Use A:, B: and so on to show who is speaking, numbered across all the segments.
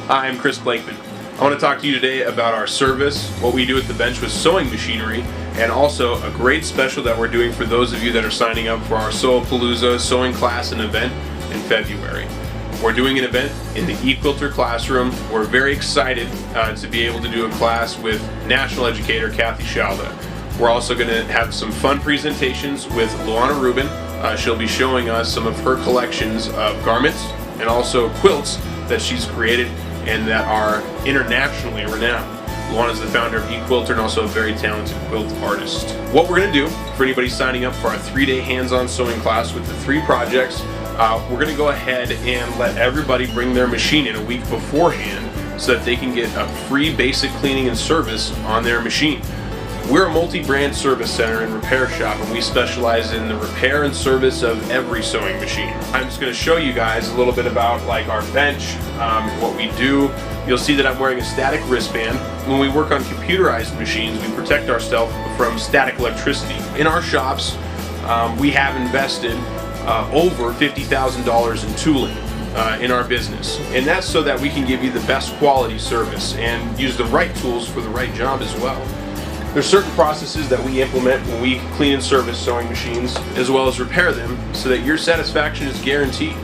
A: Hi, I'm Chris Blakeman. I want to talk to you today about our service, what we do at the bench with sewing machinery, and also a great special that we're doing for those of you that are signing up for our Sewapalooza sewing class and event in February. We're doing an event in the eQuilter classroom. We're very excited to be able to do a class with national educator Kathy Shalda. We're also going to have some fun presentations with Luana Rubin. She'll be showing us some of her collections of garments and also quilts that she's created and that are internationally renowned. Luana is the founder of eQuilter and also a very talented quilt artist. What we're going to do for anybody signing up for our 3-day hands-on sewing class with the 3 projects, we're going to go ahead and let everybody bring their machine in a week beforehand so that they can get a free basic cleaning and service on their machine. We're a multi-brand service center and repair shop, and we specialize in the repair and service of every sewing machine. I'm just going to show you guys a little bit about like our bench, what we do. You'll see that I'm wearing a static wristband. When we work on computerized machines, we protect ourselves from static electricity. In our shops, we have invested over $50,000 in tooling in our business, and that's so that we can give you the best quality service and use the right tools for the right job as well. There's certain processes that we implement when we clean and service sewing machines, as well as repair them, so that your satisfaction is guaranteed.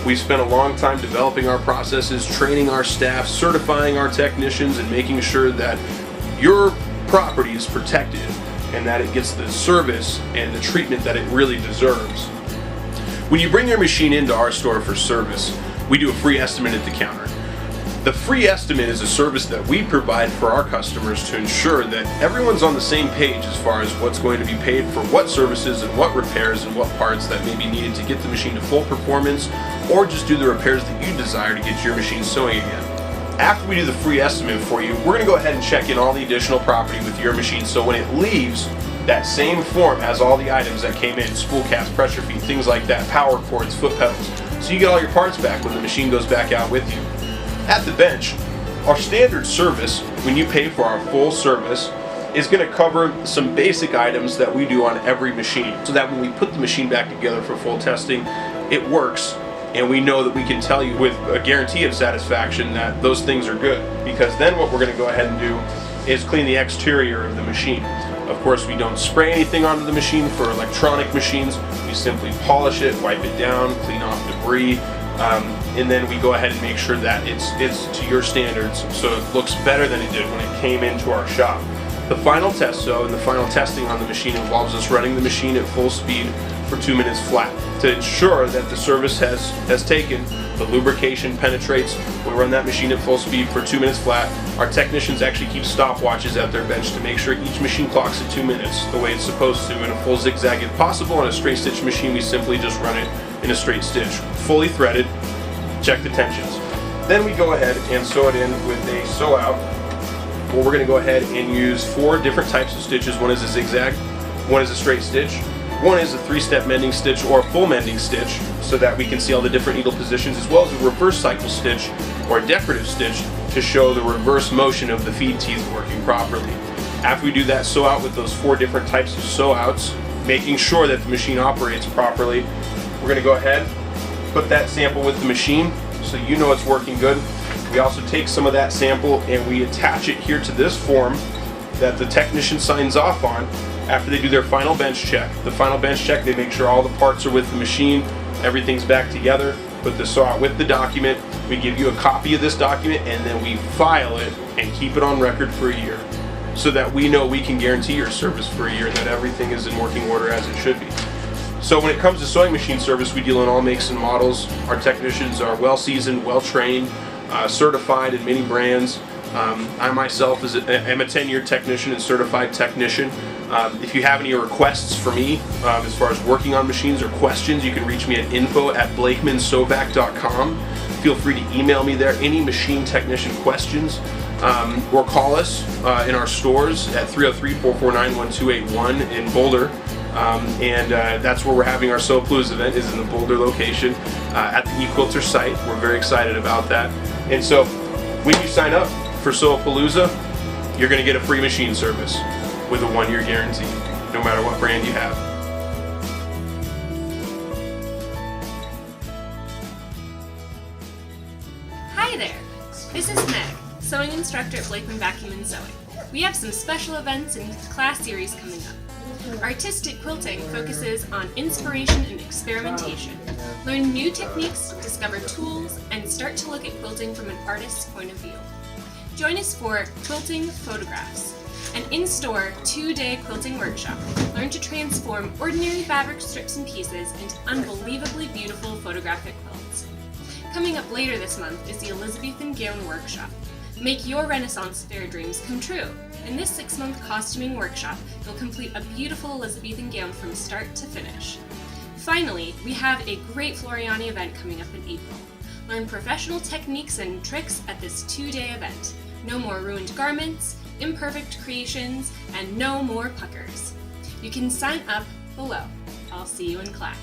A: We've spent a long time developing our processes, training our staff, certifying our technicians, and making sure that your property is protected and that it gets the service and the treatment that it really deserves. When you bring your machine into our store for service, we do a free estimate at the counter. The free estimate is a service that we provide for our customers to ensure that everyone's on the same page as far as what's going to be paid for what services and what repairs and what parts that may be needed to get the machine to full performance, or just do the repairs that you desire to get your machine sewing again. After we do the free estimate for you, we're going to go ahead and check in all the additional property with your machine, so when it leaves, that same form has all the items that came in: spool caps, pressure feet, things like that, power cords, foot pedals. So you get all your parts back when the machine goes back out with you. At the bench, our standard service, when you pay for our full service, is going to cover some basic items that we do on every machine, so that when we put the machine back together for full testing, it works, and we know that we can tell you with a guarantee of satisfaction that those things are good. Because then what we're going to go ahead and do is clean the exterior of the machine. Of course, we don't spray anything onto the machine for electronic machines. We simply polish it, wipe it down, clean off debris, and then we go ahead and make sure that it's to your standards, so it looks better than it did when it came into our shop. The final test, though, and the final testing on the machine involves us running the machine at full speed for 2 minutes flat to ensure that the service has taken, the lubrication penetrates. We run that machine at full speed for 2 minutes flat. Our technicians actually keep stopwatches at their bench to make sure each machine clocks at 2 minutes the way it's supposed to. In a full zigzag if possible. On a straight stitch machine, we simply just run it in a straight stitch, fully threaded. Check the tensions. Then we go ahead and sew it in with a sew out, where we're going to go ahead and use 4 different types of stitches. One is a zigzag, one is a straight stitch, one is a 3-step mending stitch or a full mending stitch, so that we can see all the different needle positions, as well as a reverse cycle stitch or a decorative stitch to show the reverse motion of the feed teeth working properly. After we do that sew out with those 4 different types of sew outs, making sure that the machine operates properly, we're going to go ahead, put that sample with the machine so you know it's working good. We also take some of that sample and we attach it here to this form that the technician signs off on after they do their final bench check. The final bench check, they make sure all the parts are with the machine, everything's back together, put the sew out with the document. We give you a copy of this document, and then we file it and keep it on record for a year, so that we know we can guarantee your service for a year and that everything is in working order as it should be. So when it comes to sewing machine service, we deal in all makes and models. Our technicians are well seasoned, well trained, certified in many brands. I myself am a 10-year technician and certified technician. If you have any requests for me as far as working on machines or questions, you can reach me at info@blakemansovac.com. Feel free to email me there any machine technician questions, or call us in our stores at 303-449-1281 in Boulder. That's where we're having our Sewapalooza event, is in the Boulder location at the eQuilter site. We're very excited about that. And so when you sign up for Sewapalooza, you're going to get a free machine service with a 1-year guarantee, no matter what brand you have.
B: Hi there! This is Meg, sewing instructor at Blakeman Vacuum and Sewing. We have some special events and class series coming up. Artistic quilting focuses on inspiration and experimentation. Learn new techniques, discover tools, and start to look at quilting from an artist's point of view. Join us for Quilting Photographs, an in-store 2-day quilting workshop. Learn to transform ordinary fabric strips and pieces into unbelievably beautiful photographic quilts. Coming up later this month is the Elizabethan Gown Workshop. Make your Renaissance fair dreams come true. In this 6-month costuming workshop, you'll complete a beautiful Elizabethan gown from start to finish. Finally, we have a great Floriani event coming up in April. Learn professional techniques and tricks at this 2-day event. No more ruined garments, imperfect creations, and no more puckers. You can sign up below. I'll see you in class.